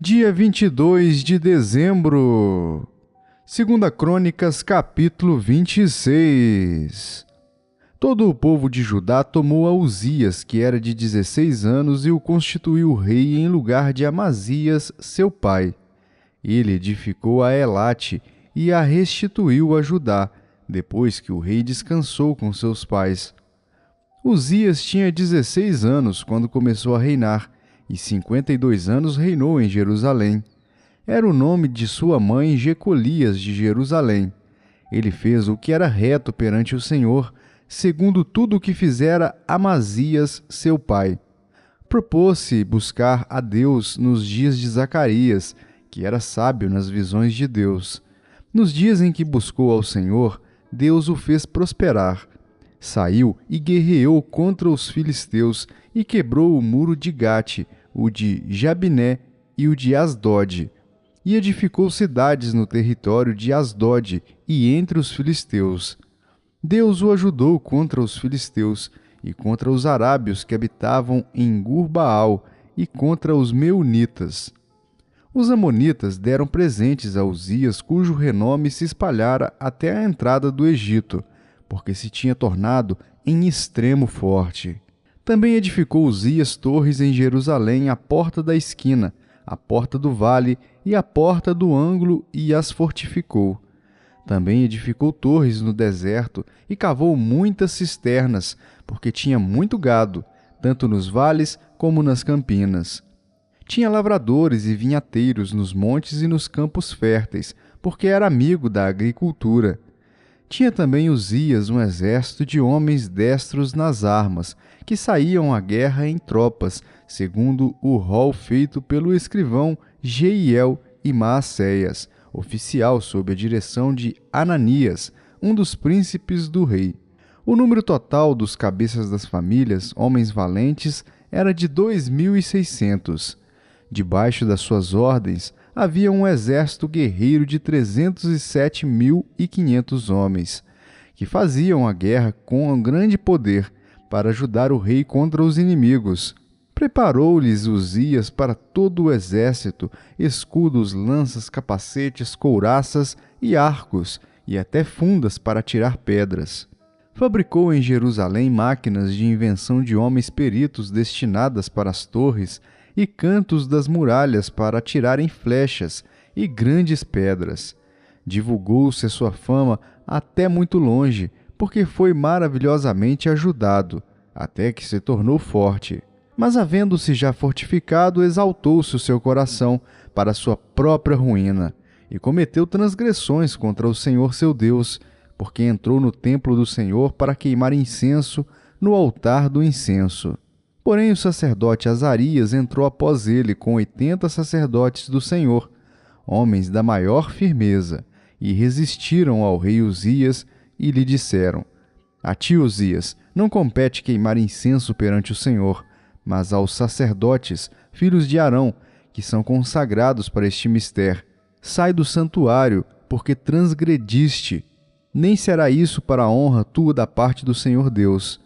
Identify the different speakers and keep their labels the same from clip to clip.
Speaker 1: Dia 22 de dezembro. Segunda Crônicas, capítulo 26. Todo o povo de Judá tomou a Uzias, que era de 16 anos, e o constituiu rei em lugar de Amazias, seu pai. Ele edificou a Elate e a restituiu a Judá, depois que o rei descansou com seus pais. Uzias tinha 16 anos quando começou a reinar, e 52 anos reinou em Jerusalém. Era o nome de sua mãe Jecolias de Jerusalém. Ele fez o que era reto perante o Senhor, segundo tudo o que fizera Amazias, seu pai. Propôs-se buscar a Deus nos dias de Zacarias, que era sábio nas visões de Deus. Nos dias em que buscou ao Senhor, Deus o fez prosperar. Saiu e guerreou contra os filisteus e quebrou o muro de Gate, o de Jabiné e o de Asdod. E edificou cidades no território de Asdod e entre os filisteus. Deus o ajudou contra os filisteus e contra os arábios que habitavam em Gur-Baal e contra os meunitas. Os amonitas deram presentes a Uzias, cujo renome se espalhara até a entrada do Egito, porque se tinha tornado em extremo forte. Também edificou Uzias torres em Jerusalém, à porta da esquina, à porta do vale e à porta do ângulo, e as fortificou. Também edificou torres no deserto e cavou muitas cisternas, porque tinha muito gado, tanto nos vales como nas campinas. Tinha lavradores e vinhateiros nos montes e nos campos férteis, porque era amigo da agricultura. Tinha também Uzias um exército de homens destros nas armas, que saíam à guerra em tropas, segundo o rol feito pelo escrivão Jeiel e Maacéias, oficial sob a direção de Ananias, um dos príncipes do rei. O número total dos cabeças das famílias, homens valentes, era de 2.600. Debaixo das suas ordens, havia um exército guerreiro de 307.500 homens, que faziam a guerra com um grande poder para ajudar o rei contra os inimigos. Preparou-lhes Uzias para todo o exército escudos, lanças, capacetes, couraças e arcos, e até fundas para tirar pedras. Fabricou em Jerusalém máquinas de invenção de homens peritos destinadas para as torres e cantos das muralhas para atirarem flechas e grandes pedras. Divulgou-se a sua fama até muito longe, porque foi maravilhosamente ajudado, até que se tornou forte. Mas, havendo-se já fortificado, exaltou-se o seu coração para sua própria ruína, e cometeu transgressões contra o Senhor seu Deus, porque entrou no templo do Senhor para queimar incenso no altar do incenso. Porém, o sacerdote Azarias entrou após ele com 80 sacerdotes do Senhor, homens da maior firmeza, e resistiram ao rei Uzias e lhe disseram: A ti, Uzias, não compete queimar incenso perante o Senhor, mas aos sacerdotes, filhos de Arão, que são consagrados para este mistério. Sai do santuário, porque transgrediste. Nem será isso para a honra tua da parte do Senhor Deus.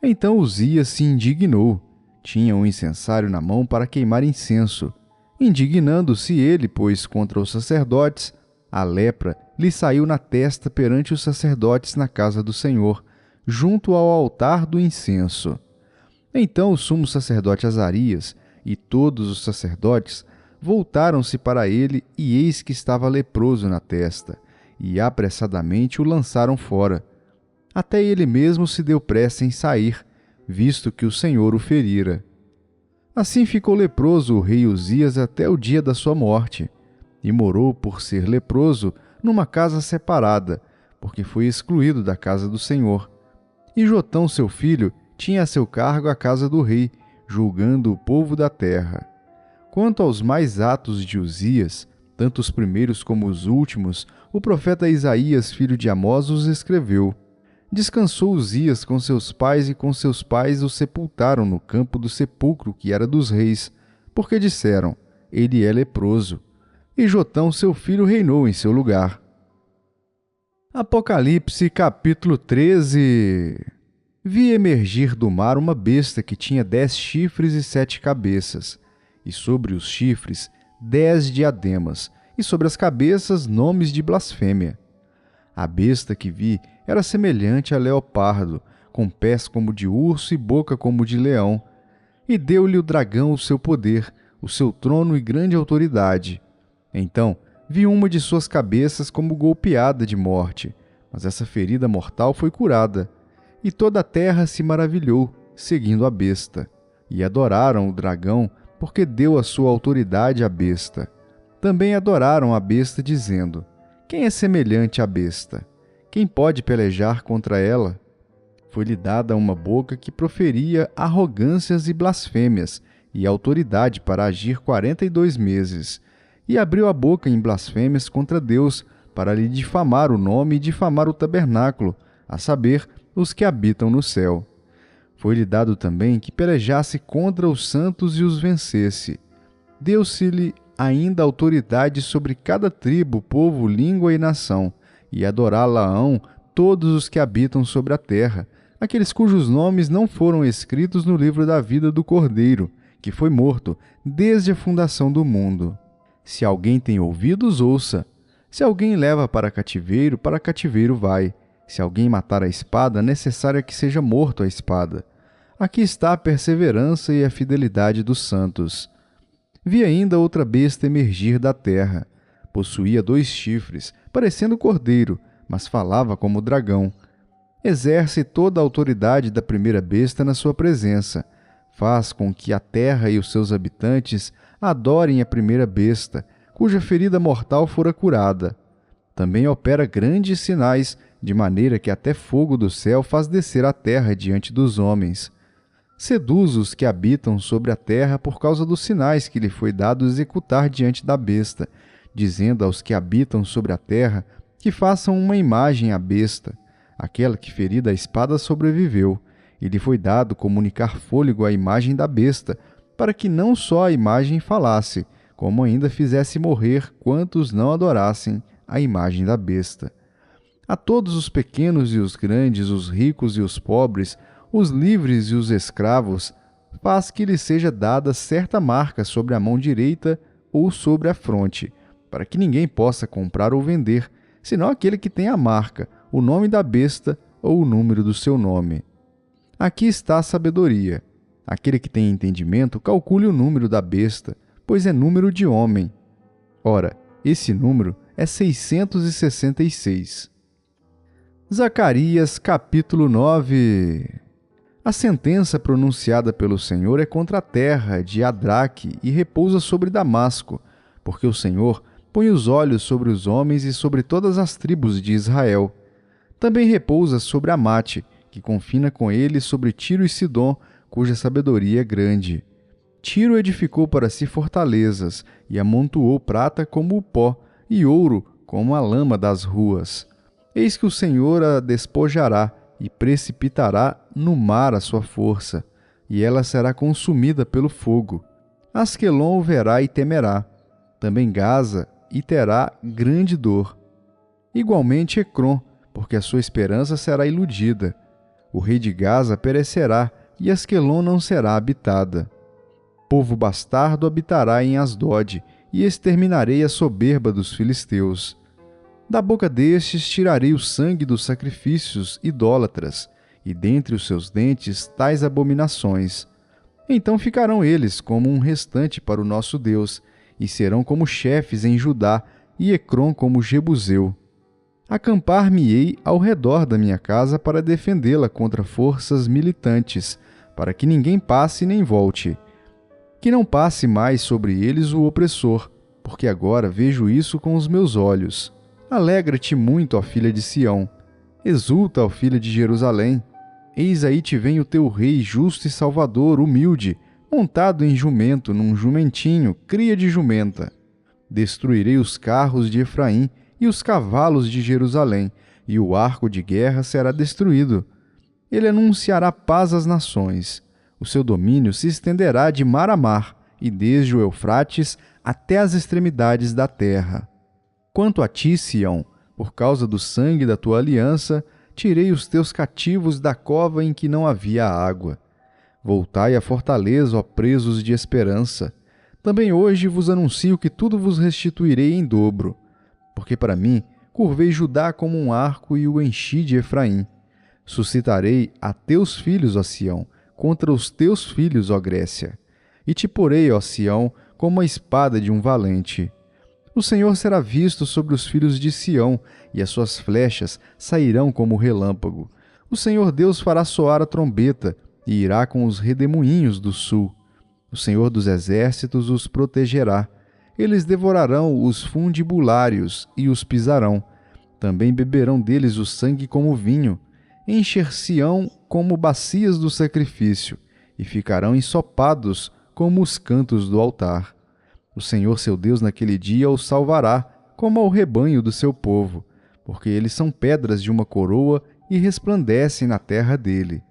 Speaker 1: Então Uzias se indignou. Tinha um incensário na mão para queimar incenso. Indignando-se ele, pois, contra os sacerdotes, a lepra lhe saiu na testa perante os sacerdotes na casa do Senhor, junto ao altar do incenso. Então o sumo sacerdote Azarias e todos os sacerdotes voltaram-se para ele, e eis que estava leproso na testa, e apressadamente o lançaram fora. Até ele mesmo se deu pressa em sair, visto que o Senhor o ferira. Assim ficou leproso o rei Uzias até o dia da sua morte, e morou, por ser leproso, numa casa separada, porque foi excluído da casa do Senhor. E Jotão, seu filho, tinha a seu cargo a casa do rei, julgando o povo da terra. Quanto aos mais atos de Uzias, tanto os primeiros como os últimos, o profeta Isaías, filho de Amós, os escreveu. Descansou Uzias com seus pais, e com seus pais o sepultaram no campo do sepulcro que era dos reis, porque disseram: Ele é leproso. E Jotão, seu filho, reinou em seu lugar. Apocalipse, capítulo 13. Vi emergir do mar uma besta que tinha 10 chifres e 7 cabeças, e sobre os chifres 10 diademas, e sobre as cabeças nomes de blasfêmia. A besta que vi era semelhante a leopardo, com pés como de urso e boca como de leão. E deu-lhe o dragão o seu poder, o seu trono e grande autoridade. Então vi uma de suas cabeças como golpeada de morte, mas essa ferida mortal foi curada. E toda a terra se maravilhou, seguindo a besta. E adoraram o dragão, porque deu a sua autoridade à besta. Também adoraram a besta, dizendo: quem é semelhante à besta? Quem pode pelejar contra ela? Foi-lhe dada uma boca que proferia arrogâncias e blasfêmias, e autoridade para agir 42 meses. E abriu a boca em blasfêmias contra Deus, para lhe difamar o nome e difamar o tabernáculo, a saber, os que habitam no céu. Foi-lhe dado também que pelejasse contra os santos e os vencesse. Deu-se-lhe ainda autoridade sobre cada tribo, povo, língua e nação, e adorá-la-ão todos os que habitam sobre a terra, aqueles cujos nomes não foram escritos no livro da vida do Cordeiro, que foi morto desde a fundação do mundo. Se alguém tem ouvidos, ouça. Se alguém leva para cativeiro vai. Se alguém matar a espada, é necessário que seja morto a espada. Aqui está a perseverança e a fidelidade dos santos. Vi ainda outra besta emergir da terra. Possuía 2 chifres, parecendo cordeiro, mas falava como dragão. Exerce toda a autoridade da primeira besta na sua presença. Faz com que a terra e os seus habitantes adorem a primeira besta, cuja ferida mortal fora curada. Também opera grandes sinais, de maneira que até fogo do céu faz descer a terra diante dos homens. Seduz os que habitam sobre a terra por causa dos sinais que lhe foi dado executar diante da besta, dizendo aos que habitam sobre a terra que façam uma imagem à besta, aquela que ferida a espada sobreviveu, e lhe foi dado comunicar fôlego à imagem da besta, para que não só a imagem falasse, como ainda fizesse morrer quantos não adorassem a imagem da besta. A todos os pequenos e os grandes, os ricos e os pobres, os livres e os escravos, faz que lhe seja dada certa marca sobre a mão direita ou sobre a fronte, para que ninguém possa comprar ou vender, senão aquele que tem a marca, o nome da besta ou o número do seu nome. Aqui está a sabedoria. Aquele que tem entendimento, calcule o número da besta, pois é número de homem. Ora, esse número é 666. Zacarias, capítulo 9. A sentença pronunciada pelo Senhor é contra a terra de Adraque e repousa sobre Damasco, porque o Senhor põe os olhos sobre os homens e sobre todas as tribos de Israel. Também repousa sobre Amate, que confina com ele sobre Tiro e Sidom, cuja sabedoria é grande. Tiro edificou para si fortalezas e amontoou prata como o pó e ouro como a lama das ruas. Eis que o Senhor a despojará e precipitará no mar a sua força, e ela será consumida pelo fogo. Asquelon o verá e temerá, também Gaza, e terá grande dor. Igualmente Ecrom, porque a sua esperança será iludida. O rei de Gaza perecerá, e Asquelon não será habitada. Povo bastardo habitará em Asdod, e exterminarei a soberba dos filisteus. Da boca destes tirarei o sangue dos sacrifícios idólatras, e dentre os seus dentes tais abominações. Então ficarão eles como um restante para o nosso Deus, e serão como chefes em Judá, e Ecrom como Jebuseu. Acampar-me-ei ao redor da minha casa para defendê-la contra forças militantes, para que ninguém passe nem volte. Que não passe mais sobre eles o opressor, porque agora vejo isso com os meus olhos. Alegra-te muito, ó filha de Sião. Exulta, ó filha de Jerusalém. Eis aí te vem o teu rei justo e salvador, humilde, montado em jumento, num jumentinho, cria de jumenta. Destruirei os carros de Efraim e os cavalos de Jerusalém, e o arco de guerra será destruído. Ele anunciará paz às nações. O seu domínio se estenderá de mar a mar, e desde o Eufrates até as extremidades da terra. Quanto a ti, Sião, por causa do sangue da tua aliança, tirei os teus cativos da cova em que não havia água. Voltai à fortaleza, ó presos de esperança. Também hoje vos anuncio que tudo vos restituirei em dobro. Porque para mim curvei Judá como um arco e o enchi de Efraim. Suscitarei a teus filhos, ó Sião, contra os teus filhos, ó Grécia. E te porei, ó Sião, como a espada de um valente. O Senhor será visto sobre os filhos de Sião, e as suas flechas sairão como relâmpago. O Senhor Deus fará soar a trombeta, e irá com os redemoinhos do sul. O Senhor dos exércitos os protegerá. Eles devorarão os fundibulários e os pisarão. Também beberão deles o sangue como vinho. Encher-se-ão como bacias do sacrifício, e ficarão ensopados como os cantos do altar. O Senhor seu Deus naquele dia os salvará, como ao rebanho do seu povo, porque eles são pedras de uma coroa e resplandecem na terra dele.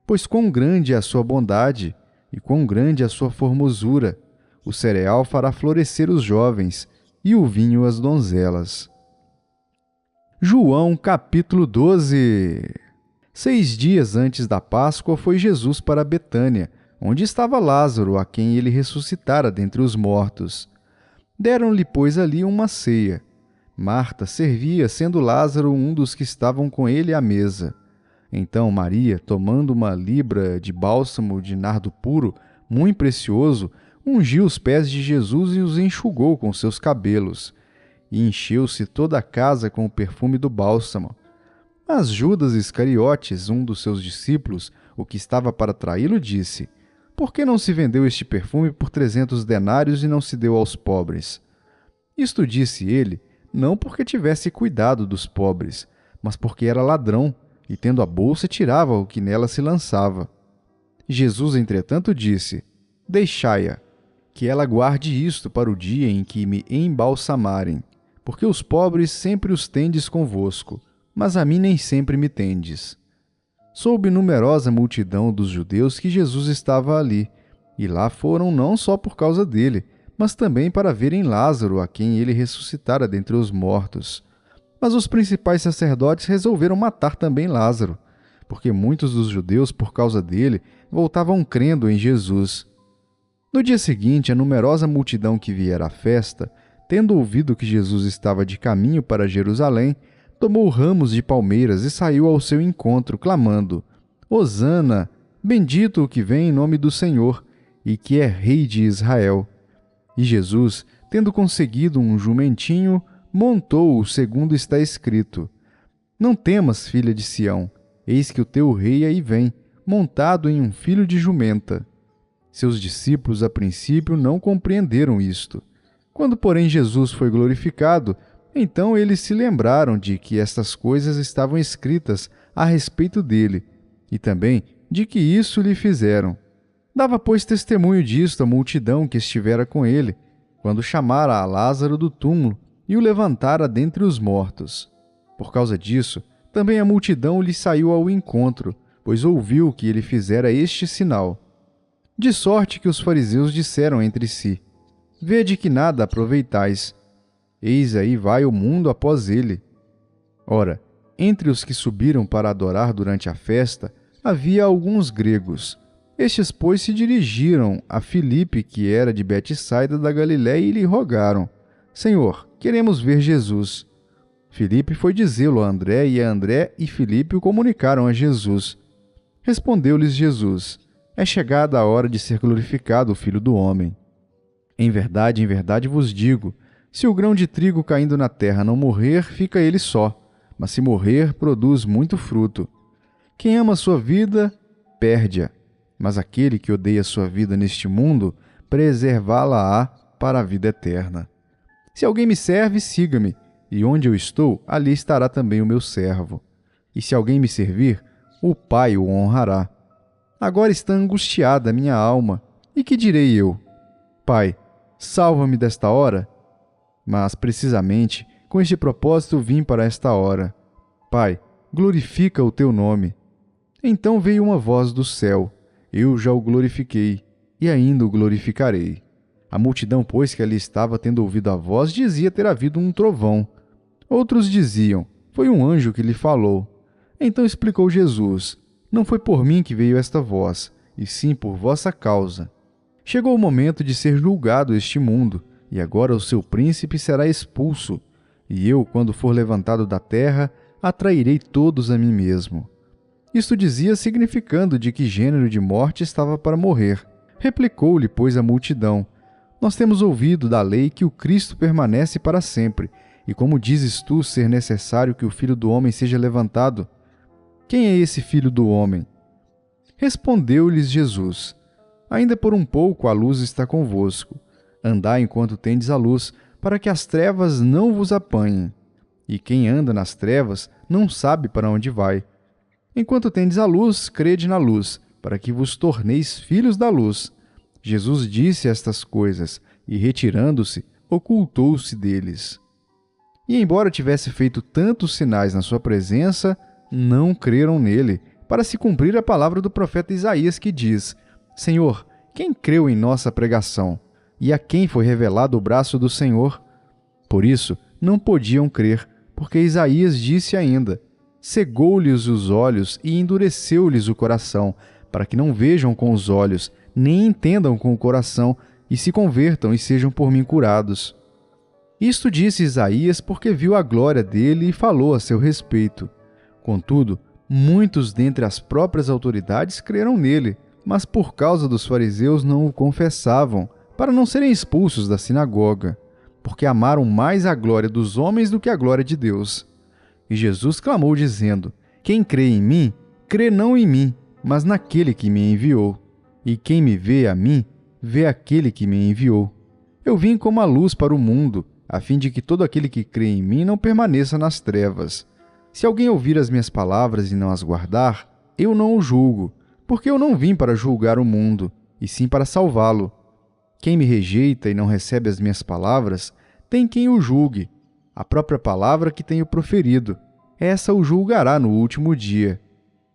Speaker 1: Pois quão grande é a sua bondade, e quão grande a sua formosura! O cereal fará florescer os jovens, e o vinho as donzelas. João capítulo 12. 6 dias antes da Páscoa foi Jesus para Betânia, onde estava Lázaro, a quem ele ressuscitara dentre os mortos. Deram-lhe, pois, ali uma ceia. Marta servia, sendo Lázaro um dos que estavam com ele à mesa. Então Maria, tomando uma libra de bálsamo de nardo puro, muito precioso, ungiu os pés de Jesus e os enxugou com seus cabelos. E encheu-se toda a casa com o perfume do bálsamo. Mas Judas Iscariotes, um dos seus discípulos, o que estava para traí-lo, disse: Por que não se vendeu este perfume por 300 denários e não se deu aos pobres? Isto disse ele, não porque tivesse cuidado dos pobres, mas porque era ladrão, e tendo a bolsa tirava o que nela se lançava. Jesus, entretanto, disse: Deixai-a, que ela guarde isto para o dia em que me embalsamarem, porque os pobres sempre os tendes convosco, mas a mim nem sempre me tendes. Soube numerosa multidão dos judeus que Jesus estava ali, e lá foram não só por causa dele, mas também para verem Lázaro, a quem ele ressuscitara dentre os mortos. Mas os principais sacerdotes resolveram matar também Lázaro, porque muitos dos judeus, por causa dele, voltavam crendo em Jesus. No dia seguinte, a numerosa multidão que viera à festa, tendo ouvido que Jesus estava de caminho para Jerusalém, tomou ramos de palmeiras e saiu ao seu encontro, clamando: Hosana, bendito o que vem em nome do Senhor, e que é Rei de Israel. E Jesus, tendo conseguido um jumentinho, montou-o segundo está escrito: Não temas, filha de Sião, eis que o teu rei aí vem, montado em um filho de jumenta. Seus discípulos, a princípio, não compreenderam isto. Quando, porém, Jesus foi glorificado, então eles se lembraram de que estas coisas estavam escritas a respeito dele, e também de que isso lhe fizeram. Dava, pois, testemunho disto a multidão que estivera com ele, quando chamara a Lázaro do túmulo e o levantara dentre os mortos. Por causa disso, também a multidão lhe saiu ao encontro, pois ouviu que ele fizera este sinal. De sorte que os fariseus disseram entre si: Vede que nada aproveitais. Eis aí vai o mundo após ele. Ora, entre os que subiram para adorar durante a festa, havia alguns gregos. Estes, pois, se dirigiram a Filipe, que era de Betsaida da Galiléia, e lhe rogaram: Senhor, queremos ver Jesus. Filipe foi dizê-lo a André, e André e Filipe o comunicaram a Jesus. Respondeu-lhes Jesus: É chegada a hora de ser glorificado o Filho do Homem. Em verdade vos digo, se o grão de trigo caindo na terra não morrer, fica ele só, mas se morrer, produz muito fruto. Quem ama sua vida, perde-a, mas aquele que odeia sua vida neste mundo, preservá-la-á para a vida eterna. Se alguém me serve, siga-me, e onde eu estou, ali estará também o meu servo. E se alguém me servir, o Pai o honrará. Agora está angustiada a minha alma, e que direi eu? Pai, salva-me desta hora? Mas, precisamente, com este propósito vim para esta hora. Pai, glorifica o teu nome. Então veio uma voz do céu: Eu já o glorifiquei, e ainda o glorificarei. A multidão, pois, que ali estava, tendo ouvido a voz, dizia ter havido um trovão. Outros diziam: Foi um anjo que lhe falou. Então explicou Jesus: Não foi por mim que veio esta voz, e sim por vossa causa. Chegou o momento de ser julgado este mundo, e agora o seu príncipe será expulso. E eu, quando for levantado da terra, atrairei todos a mim mesmo. Isto dizia significando de que gênero de morte estava para morrer. Replicou-lhe, pois, a multidão: Nós temos ouvido da lei que o Cristo permanece para sempre, e como dizes tu ser necessário que o Filho do Homem seja levantado? Quem é esse Filho do Homem? Respondeu-lhes Jesus: Ainda por um pouco a luz está convosco. Andai enquanto tendes a luz, para que as trevas não vos apanhem. E quem anda nas trevas não sabe para onde vai. Enquanto tendes a luz, crede na luz, para que vos torneis filhos da luz. Jesus disse estas coisas, e retirando-se, ocultou-se deles. E embora tivesse feito tantos sinais na sua presença, não creram nele, para se cumprir a palavra do profeta Isaías, que diz: Senhor, quem creu em nossa pregação? E a quem foi revelado o braço do Senhor? Por isso, não podiam crer, porque Isaías disse ainda: Cegou-lhes os olhos e endureceu-lhes o coração, para que não vejam com os olhos, nem entendam com o coração, e se convertam e sejam por mim curados. Isto disse Isaías porque viu a glória dele e falou a seu respeito. Contudo, muitos dentre as próprias autoridades creram nele, mas por causa dos fariseus não o confessavam, para não serem expulsos da sinagoga, porque amaram mais a glória dos homens do que a glória de Deus. E Jesus clamou dizendo: Quem crê em mim, crê não em mim, mas naquele que me enviou. E quem me vê a mim, vê aquele que me enviou. Eu vim como a luz para o mundo, a fim de que todo aquele que crê em mim não permaneça nas trevas. Se alguém ouvir as minhas palavras e não as guardar, eu não o julgo, porque eu não vim para julgar o mundo, e sim para salvá-lo. Quem me rejeita e não recebe as minhas palavras, tem quem o julgue. A própria palavra que tenho proferido, essa o julgará no último dia.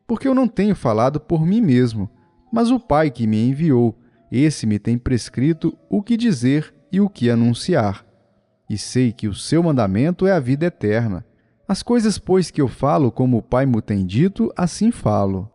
Speaker 1: Porque eu não tenho falado por mim mesmo, mas o Pai que me enviou, esse me tem prescrito o que dizer e o que anunciar. E sei que o seu mandamento é a vida eterna. As coisas, pois, que eu falo como o Pai me tem dito, assim falo.